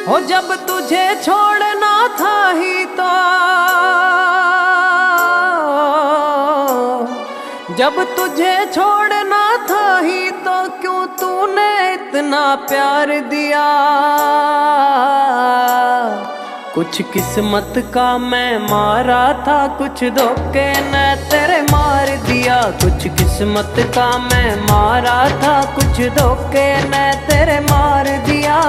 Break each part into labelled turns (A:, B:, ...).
A: हो जब तुझे छोड़ना था ही तो, जब तुझे छोड़ना था ही तो क्यों तूने इतना प्यार दिया। कुछ किस्मत का मैं मारा था, कुछ धोखे ने तेरे मार दिया। कुछ किस्मत का मैं मारा था, कुछ धोखे ने तेरे मार दिया।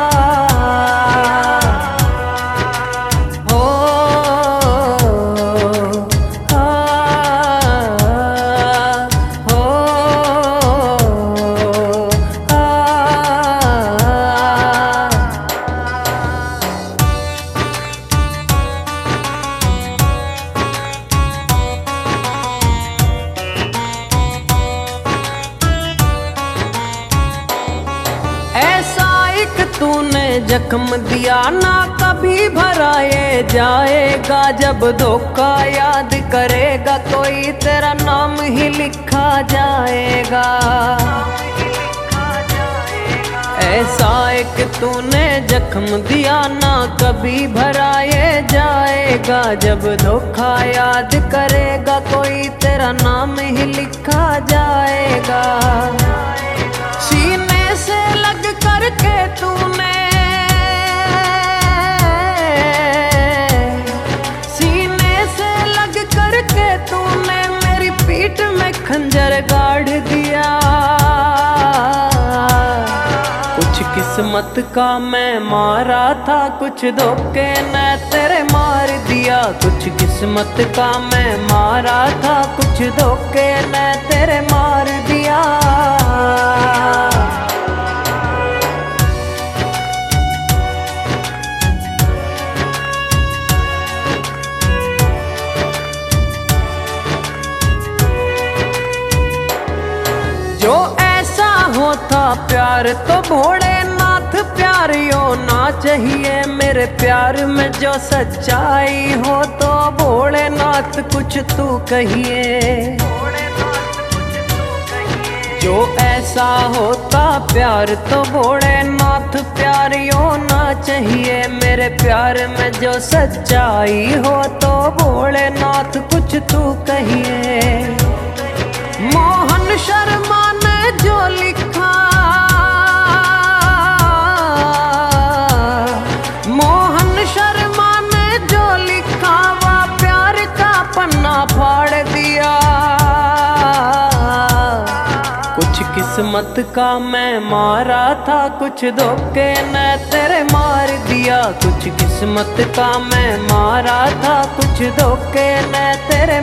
A: तूने जख्म दिया ना कभी भराए जाएगा। जब धोखा याद करेगा कोई तेरा नाम ही लिखा जाएगा। ऐसा एक तूने जख्म दिया ना कभी भराए जाएगा। जब धोखा याद करेगा कोई तेरा नाम ही लिखा जाएगा। सीने से लग करके तूने, सीने से लग करके तूने मेरी पीठ में खंजर गाड़ दिया। कुछ किस्मत का मैं मारा था, कुछ धोखे ने तेरे मार दिया। कुछ किस्मत का मैं मारा था, कुछ धोखे ने तेरे मार दिया। जो ऐसा होता प्यार तो भोलेनाथ प्यार होना चाहिए। मेरे प्यार में जो सच्चाई हो तो भोलेनाथ कुछ तू कहिए। जो ऐसा होता प्यार तो भोलेनाथ प्यार होना चाहिए। मेरे प्यार में जो सच्चाई हो तो भोलेनाथ कुछ तू कहिए। मोहन शर्मा ने जो लिखा, मोहन शर्मा ने जो लिखा वह प्यार का पन्ना फाड़ दिया। कुछ किस्मत का मैं मारा था, कुछ धोखे ने तेरे मार दिया। कुछ किस्मत का मैं मारा था, कुछ धोखे ने तेरे